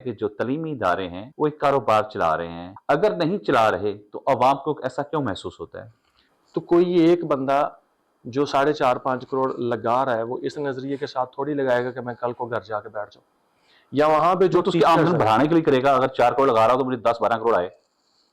कि जो तलीमी इदारे हैं वो एक कारोबार चला रहे हैं, अगर नहीं चला रहे तो अवाम को ऐसा क्यों महसूस होता है? तो कोई एक बंदा जो 4.5-5 करोड़ लगा रहा है, वो इस नज़रिए के साथ थोड़ी लगाएगा कि मैं कल को घर जाके बैठ जाऊँ। या वहाँ पे वो जो तो उसकी टीचर्स आमदन हैं, बढ़ाने के लिए करेगा। अगर 4 करोड़ लगा रहा हो तो मुझे 10-12 करोड़ आए।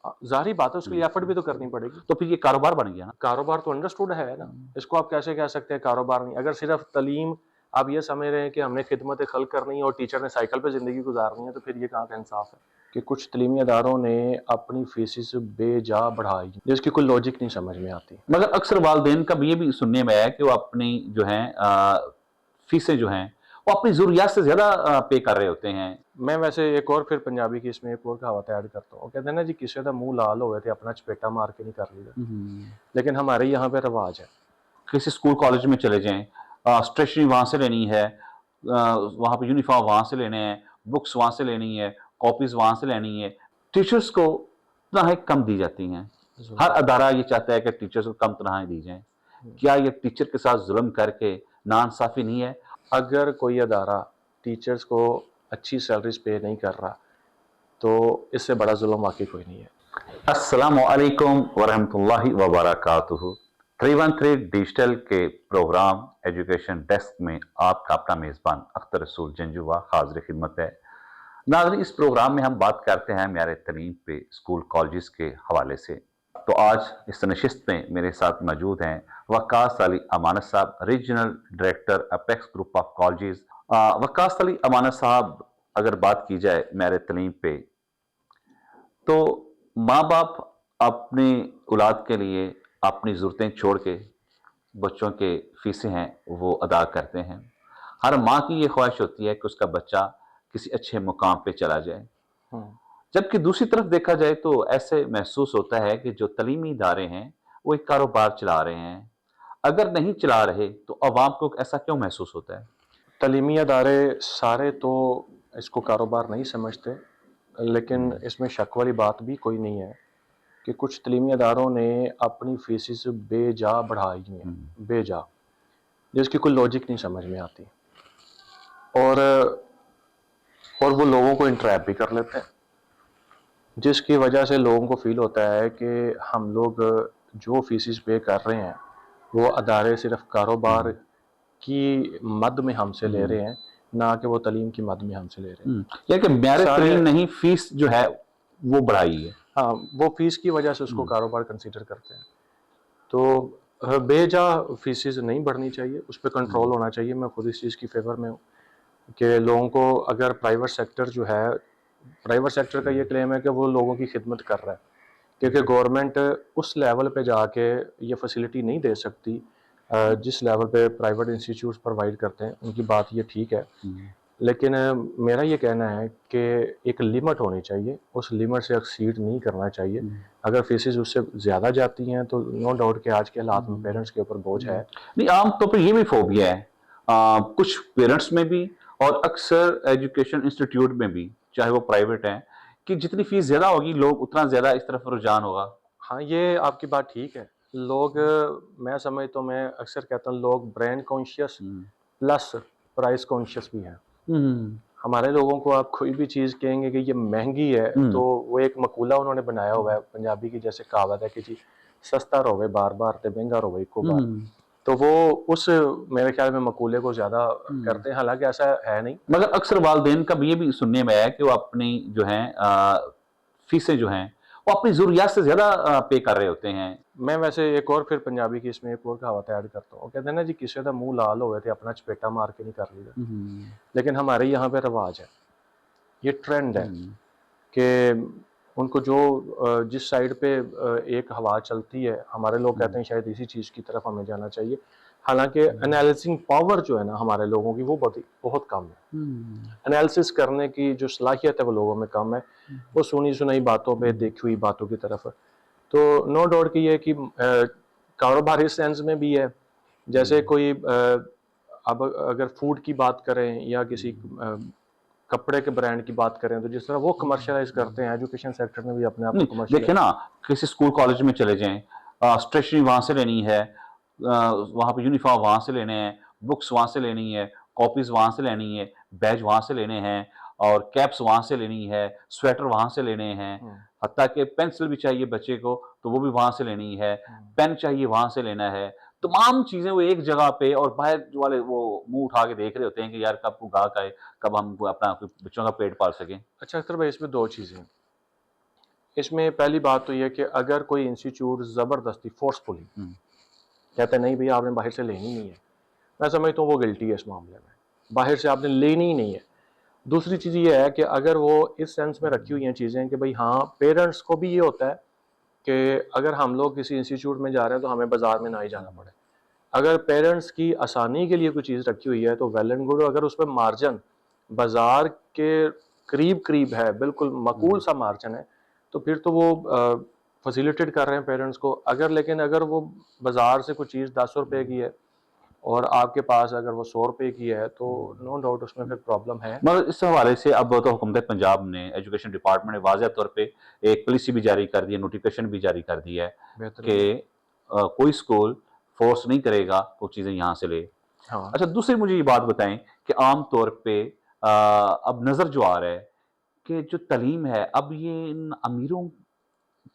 ज़ाहिर-सी बात है उसके लिए एफर्ट भी तो करनी पड़ेगी। तो फिर ये कारोबार बन गया ना। कारोबार तो अंडरस्टूड है ना, इसको आप कैसे कह सकते हैं कारोबार नहीं? अगर सिर्फ तलीम आप ये समझ रहे हैं कि हमने खिदमत खल्क करनी है और टीचर ने साइकिल पे ज़िंदगी गुजारनी है, तो फिर ये कहाँ का इंसाफ है? कि कुछ तलीमी इदारों ने अपनी फीसेस बेजा बढ़ाई, जिसकी कोई लॉजिक नहीं समझ में आती। मगर अक्सर वालिदैन का भी ये भी सुनने में आया कि वो अपनी जो है फीसें जो हैं वो अपनी ज़रूरियात से ज़्यादा पे कर रहे होते हैं। मैं वैसे एक और फिर पंजाबी की इसमें एक और कहावत ऐड करता हूँ। वो कहते हैं ना जी, किसी का मुंह लाल हो गए थे अपना चपेटा मार के नहीं कर लिया। लेकिन हमारे यहाँ पे रिवाज है। किसी स्कूल कॉलेज में चले जाएं, स्टेशनरी वहाँ से लेनी है, वहाँ पे यूनिफॉर्म वहाँ से लेने हैं, बुक्स वहाँ से लेनी है, कॉपीज़ वहाँ से लेनी है। टीचर्स को तनख्वाहें कम दी जाती हैं। हर अदारा ये चाहता है कि टीचर्स को कम तनख्वाहें दी जाएं। क्या ये टीचर के साथ जुल्म करके नाइंसाफ़ी नहीं है? अगर कोई अदारा टीचर्स को अच्छी सैलरीज पे नहीं कर रहा, तो इससे बड़ा जुल्म वाकई कोई नहीं है। अस्सलामु अलैकुम वरहमतुल्लाहि वबरकातुहू। 313 डिजिटल के प्रोग्राम एजुकेशन डेस्क में आपका अपना मेज़बान अख्तर रसूल जंजुआ हाज़िर खिदमत है। नाज़रीन, इस प्रोग्राम में हम बात करते हैं मेरे तलीम पे स्कूल कॉलेजेस के हवाले से। तो आज इस नशिस्त में मेरे साथ मौजूद हैं वक्कास Ali Amanat sahab, regional director Apex Group of Colleges. Waqas Ali Amanat sahab, अगर बात की जाए मेरे तलीम पे, तो माँ बाप अपनी औलाद के लिए अपनी ज़रूरतें छोड़ के बच्चों के फीसें हैं वो अदा करते हैं। हर माँ की ये ख्वाहिश होती है कि उसका बच्चा किसी अच्छे मुकाम पे चला जाए। जबकि दूसरी तरफ देखा जाए तो ऐसे महसूस होता है कि जो तलीमी इदारे हैं वो एक कारोबार चला रहे हैं, अगर नहीं चला रहे तो अवाम को ऐसा क्यों महसूस होता है? तलीमी अदारे सारे तो इसको कारोबार नहीं समझते, लेकिन इसमें शक वाली बात भी कोई नहीं है कि कुछ तलीमी अदारों ने अपनी फीसेस बेजा बढ़ाई हैं, बेजा, जिसकी कोई लॉजिक नहीं समझ में आती। और और वो लोगों को इंट्रैप भी कर लेते हैं, जिसकी वजह से लोगों को फील होता है कि हम लोग जो फीसेस पे कर रहे हैं वो अदारे सिर्फ कारोबार की मद में हमसे ले रहे हैं, ना कि वो तलीम की मद में हमसे ले रहे हैं। या कि मेरे तलीम नहीं, फीस जो है वो बढ़ाई है। हाँ, वो फीस की वजह से उसको कारोबार कंसीडर करते हैं। तो बेजा फीसेस नहीं बढ़नी चाहिए, उस पर कंट्रोल होना चाहिए। मैं खुद इस चीज़ की फेवर में हूँ कि लोगों को, अगर प्राइवेट सेक्टर जो है, प्राइवेट सेक्टर का ये क्लेम है कि वो लोगों की खिदमत कर रहा है, क्योंकि गवर्नमेंट उस लेवल पे जाके ये फैसिलिटी नहीं दे सकती जिस लेवल पे प्राइवेट इंस्टीट्यूट्स प्रोवाइड करते हैं। उनकी बात ये ठीक है, लेकिन मेरा ये कहना है कि एक लिमिट होनी चाहिए, उस लिमिट से एक्सीड नहीं करना चाहिए। अगर फीसेस उससे ज़्यादा जाती हैं तो नो डाउट कि आज के हालात में पेरेंट्स के ऊपर बोझ है। नहीं, आमतौर पर ये भी फोबिया है कुछ पेरेंट्स में भी और अक्सर एजुकेशन इंस्टीट्यूट में भी, चाहे वो प्राइवेट हैं, कि जितनी फीस ज़्यादा होगी लोग उतना ज़्यादा इस तरफ रुझान होगा। हाँ, ये आपकी बात ठीक है। लोग, मैं समझता हूँ, मैं अक्सर कहता हूँ, लोग brand conscious plus price conscious भी हैं। हमारे लोगों को आप कोई भी चीज़ कहेंगे कि ये महंगी है, तो वो एक मकूला उन्होंने बनाया हुआ है पंजाबी की, जैसे कहावत है कि जी सस्ता रोवे बार बार ते महंगा रोवे इको बार। तो वो उस, मेरे ख्याल में, मकूले को ज़्यादा करते हैं, हालांकि ऐसा है नहीं। मगर अक्सर वालिदैन का भी ये भी सुनने में आया कि वो अपनी जो है फीसें जो हैं वो अपनी ज़रूरियात से ज़्यादा पे कर रहे होते हैं। मैं वैसे एक और फिर पंजाबी की इसमें एक और कहावत ऐड करता हूँ। वो कहते हैं ना जी, किसी का मुंह लाल हो गए थे अपना चपेटा मार के नहीं कर लिया। लेकिन हमारे यहाँ पे रिवाज है, ये ट्रेंड है कि उनको जो जिस साइड पे एक हवा चलती है, हमारे लोग कहते हैं शायद इसी चीज़ की तरफ हमें जाना चाहिए। हालांकि एनालिसिंग पावर जो है ना हमारे लोगों की, वो बहुत कम है। एनालिसिस करने की जो सलाहियत है वो लोगों में कम है। वो सुनी सुनाई बातों पे, देखी हुई बातों की तरफ। तो नो डाउट की है कि कारोबारी सेंस में भी है। जैसे कोई अब अगर फूड की बात करें या किसी कपड़े के ब्रांड की बात करें, तो जिस तरह वो कमर्शियलाइज करते हैं, एजुकेशन सेक्टर में भी अपने आप को कमर्शियल। देखिए ना, किसी स्कूल कॉलेज में चले जाएं, स्टेशनरी वहाँ से लेनी है, वहाँ पे यूनिफॉर्म वहाँ से लेने हैं, बुक्स वहाँ से लेनी है, कॉपीज़ वहाँ से लेनी है, बैज वहाँ से लेने हैं, और कैप्स वहाँ से लेनी है, स्वेटर वहाँ से लेने हैं, हत्ता कि पेंसिल भी चाहिए बच्चे को तो वो भी वहाँ से लेनी है, पेन चाहिए वहाँ से लेना है। तमाम चीज़ें वो एक जगह पे और बाहर जो वाले वो मुँह उठा के देख रहे होते हैं कि यार कब ग्राहक आए, कब हम वो अपना बच्चों का पेट पाल सकें। अच्छा अख्तर भाई, इसमें 2 चीज़ें हैं। इसमें पहली बात तो ये है कि अगर कोई इंस्टीट्यूट ज़बरदस्ती फोर्सफुली कहता है नहीं भैया आपने बाहर से लेनी नहीं है, मैं समझता हूँ वो गिल्टी है इस मामले में, बाहर से आपने लेनी ही नहीं है। दूसरी चीज़ ये है कि अगर वो इस सेंस में रखी हुई हैं चीज़ें कि भाई हाँ, पेरेंट्स को भी ये होता है कि अगर हम लोग किसी इंस्टीट्यूट में जा रहे हैं तो हमें बाज़ार में ना ही जाना पड़े। अगर पेरेंट्स की आसानी के लिए कोई चीज़ रखी हुई है तो वेल एंड गुड, अगर उसमें मार्जिन बाज़ार के करीब है, बिल्कुल मकबूल सा मार्जिन है, तो फिर तो वो फैसिलिटेट कर रहे हैं पेरेंट्स को। लेकिन अगर वो बाज़ार से कोई चीज़ 10 रुपए की है और आपके पास अगर वो 100 रुपए की है तो नो डाउट उसमें फिर प्रॉब्लम है। मगर इस हवाले से अब तो हुकूमत पंजाब ने, एजुकेशन डिपार्टमेंट ने वाज़ेह तौर पे एक पॉलिसी भी जारी कर दी है, नोटिफिकेशन भी जारी कर दी है कि कोई स्कूल फोर्स नहीं करेगा वो चीज़ें यहाँ से ले। हाँ। अच्छा, दूसरी मुझे ये बात बताएं कि आम तौर पे अब नज़र जो आ रहा है कि जो तालीम है अब ये इन अमीरों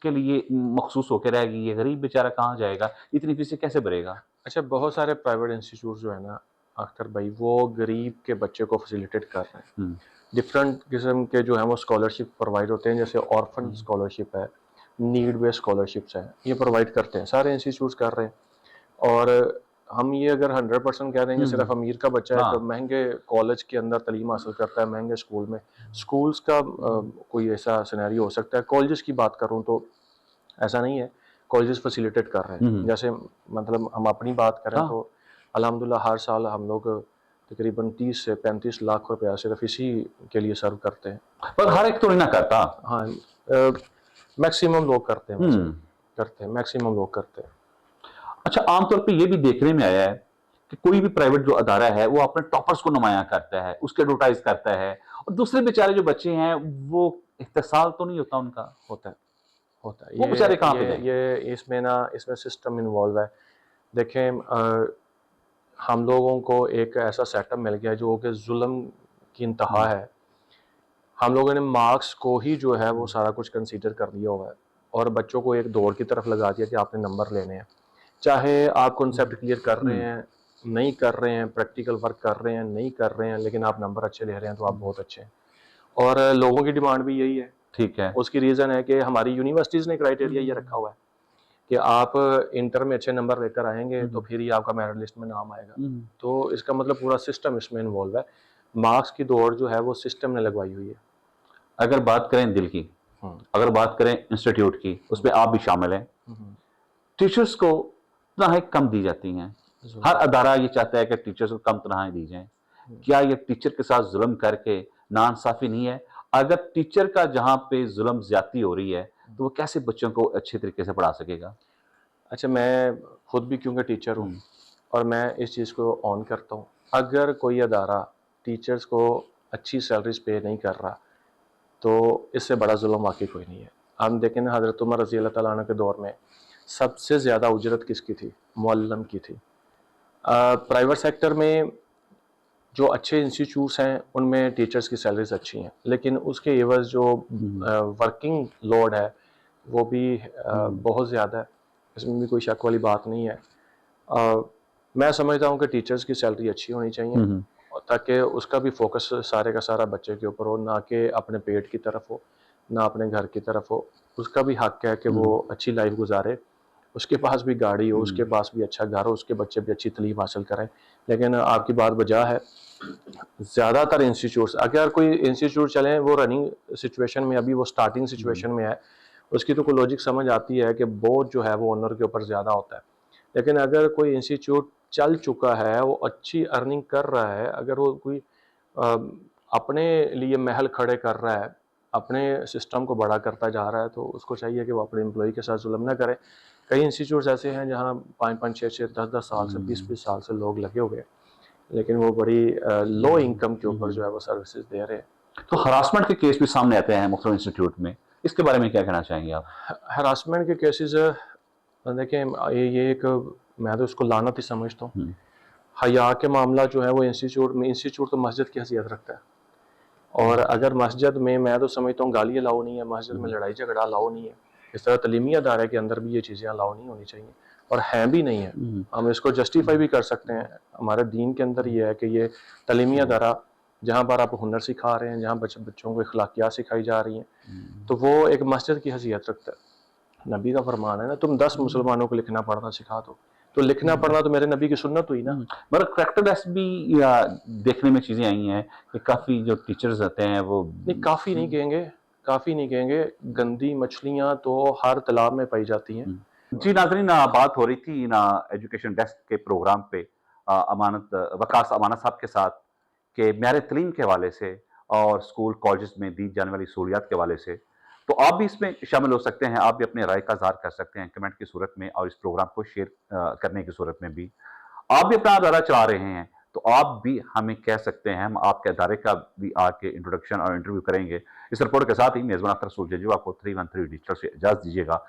के लिए मखसूस होकर रह गई है, गरीब बेचारा कहाँ जाएगा, इतनी फीसें कैसे भरेगा? अच्छा, बहुत सारे प्राइवेट इंस्टीट्यूट जो है ना अख्तर भाई, वो गरीब के बच्चे को फैसिलिटेट कर रहे हैं। डिफरेंट किस्म के जो है वो स्कॉलरशिप प्रोवाइड होते हैं, जैसे ऑर्फन स्कॉलरशिप है, नीड बेस्ड स्कॉलरशिप्स हैं, ये प्रोवाइड करते हैं, सारे इंस्टीट्यूट्स कर रहे हैं। और हम ये अगर 100% कह देंगे सिर्फ अमीर का बच्चा है तो महंगे कॉलेज के अंदर तालीम हासिल करता है, महंगे स्कूल में, स्कूल्स का कोई ऐसा सिनेरियो हो सकता है। कॉलेजेस की बात करूँ तो ऐसा नहीं है, कॉलेजेस फैसिलिटेट कर रहे हैं। जैसे मतलब हम अपनी बात करें तो अल्हम्दुलिल्लाह हर साल हम लोग तकरीबन 30 से 35 लाख रुपया सिर्फ इसी के लिए सर्व करते हैं। पर हर एक तो नहीं ना करता। हाँ, मैक्सिमम लोग करते हैं, करते हैं, मैक्सिमम लोग करते हैं। अच्छा, आमतौर पे ये भी देखने में आया है कि कोई भी प्राइवेट जो अदारा है वो अपने टॉपर्स को नुमाया करता है, उसके एडवर्टाइज करता है, और दूसरे बेचारे जो बच्चे हैं वो इख्तिसाल तो नहीं होता उनका। होता है, होता है। वो बेचारे कहाँ पे ये इसमें सिस्टम इन्वॉल्व है। देखें, हम लोगों को एक ऐसा सेटअप मिल गया जो कि जुल्म की इंतहा है। हम लोगों ने मार्क्स को ही जो है वो सारा कुछ कंसीडर कर लिया हुआ है और बच्चों को एक दौड़ की तरफ लगा दिया कि आपने नंबर लेने हैं, चाहे आप कॉन्सेप्ट क्लियर कर रहे हैं, नहीं कर रहे हैं, प्रैक्टिकल वर्क कर रहे हैं, नहीं कर रहे हैं, लेकिन आप नंबर अच्छे ले रहे हैं तो आप बहुत अच्छे हैं। और लोगों की डिमांड भी यही है। ठीक है। उसकी रीज़न है कि हमारी यूनिवर्सिटीज़ ने क्राइटेरिया ये रखा हुआ है कि आप इंटर में अच्छे नंबर लेकर आएंगे तो फिर ही आपका मेरिट लिस्ट में नाम आएगा। तो इसका मतलब पूरा सिस्टम इसमें इन्वॉल्व है। मार्क्स की दौड़ जो है वो सिस्टम ने लगवाई हुई है। अगर बात करें दिल की, अगर बात करें इंस्टीट्यूट की, उसमें आप भी शामिल हैं, टीचर्स को तनख्वाहें कम दी जाती हैं। हर अदारा ये चाहता है कि टीचर्स को कम तनख्वाहें दी जाएं। क्या ये टीचर के साथ जुल्म करके नाइंसाफी नहीं है? अगर टीचर का जहां पे जुल्म ज्यादती हो रही है तो वो कैसे बच्चों को अच्छे तरीके से पढ़ा सकेगा? अच्छा, मैं खुद भी क्योंकि टीचर हूँ और मैं इस चीज़ को ऑन करता हूँ। अगर कोई अदारा टीचर्स को अच्छी सैलरीज पे नहीं कर रहा तो इससे बड़ा जुल्म वाकई कोई नहीं है। हम देखें ना, हज़रत उमर रज़ी अल्लाह तआला अन्हु के दौर में सबसे ज़्यादा उजरत किसकी थी? मुअल्लिम की थी। प्राइवेट सेक्टर में जो अच्छे इंस्टीट्यूट्स हैं उनमें टीचर्स की सैलरीज अच्छी हैं, लेकिन उसके एवज़ जो वर्किंग लोड है वो भी बहुत ज़्यादा है। इसमें भी कोई शक वाली बात नहीं है। मैं समझता हूँ कि टीचर्स की सैलरी अच्छी होनी चाहिए ताकि उसका भी फोकस सारे का सारा बच्चे के ऊपर हो, ना कि अपने पेट की तरफ हो, ना अपने घर की तरफ हो। उसका भी हक है कि वो अच्छी लाइफ गुजारे, उसके पास भी गाड़ी हो, उसके पास भी अच्छा घर हो, उसके बच्चे भी अच्छी तालीम हासिल करें। लेकिन आपकी बात बजा है, ज़्यादातर इंस्टीट्यूट्स, अगर कोई इंस्टीट्यूट चलें वो रनिंग सिचुएशन में, अभी वो स्टार्टिंग सिचुएशन में है, उसकी तो कोई लॉजिक समझ आती है कि बोझ जो है वो ओनर के ऊपर ज़्यादा होता है। लेकिन अगर कोई इंस्टीट्यूट चल चुका है, वो अच्छी अर्निंग कर रहा है, अगर वो कोई अपने लिए महल खड़े कर रहा है, अपने सिस्टम को बड़ा करता जा रहा है, तो उसको चाहिए कि वो अपने एम्प्लॉय के साथ जुल्म ना करे। कई इंस्टीट्यूट्स ऐसे हैं जहाँ 5-5, 6-6, 10-10 साल से 20-20 साल से लोग लगे हुए हैं, लेकिन वो बड़ी लो इनकम के ऊपर जो है वो सर्विसेज दे रहे हैं। तो हरासमेंट के केस भी सामने आते हैं मुख्तलिफ इंस्टीट्यूट में, इसके बारे में क्या कहना चाहेंगे आप? हरासमेंट के केसेस देखें, ये एक, मैं तो उसको लानत ही समझता हूँ। हया के मामला जो है वो इंस्टीट्यूट तो मस्जिद की हैसियत रखता है। और अगर मस्जिद में, मैं तो समझता हूँ गाली अलाउ नहीं है, मस्जिद में लड़ाई झगड़ा अलाउ नहीं है, इस तरह तलीमी अदारे के अंदर भी ये चीज़ें अलाउ नहीं होनी चाहिए और हैं भी नहीं है। हम इसको जस्टिफाई भी कर सकते हैं, हमारे दीन के अंदर ये है कि ये तलीमी अदारा जहाँ पर आप हुनर सिखा रहे हैं, जहाँ बच्चों को अखलाकियात सिखाई जा रही हैं, तो वो एक मस्जिद की हैसियत रखता है। नबी का फरमान है ना, तुम 10 मुसलमानों को लिखना पढ़ना सिखा दो, तो लिखना पढ़ना तो मेरे नबी की सुन्नत हुई ना। मगर करेक्टर टेस्ट भी देखने में चीजें आई हैं कि काफी जो टीचर्स होते हैं वो नहीं, काफ़ी नहीं कहेंगे, काफ़ी नहीं कहेंगे, गंदी मछलियाँ तो हर तालाब में पाई जाती हैं। जी नाजरीन, बात हो रही थी ना एजुकेशन डेस्क के प्रोग्राम पे वकास अमानत साहब के साथ कि म्यार तलीम के हवाले से और स्कूल कॉलेज में दी जाने वाली सहूलियात के हवाले से। तो आप भी इसमें शामिल हो सकते हैं, आप भी अपने राय का इज़हार कर सकते हैं कमेंट की सूरत में और इस प्रोग्राम को शेयर करने की सूरत में भी। आप भी अपना अदारा चला रहे हैं, तो आप भी हमें कह सकते हैं, हम आपके अदारे का भी आके इंट्रोडक्शन और इंटरव्यू करेंगे। इस रिपोर्ट के साथ ही मेज़बान अख्तर रसूल जंजुआ को 313 डिजिटल से इजाज़त दीजिएगा।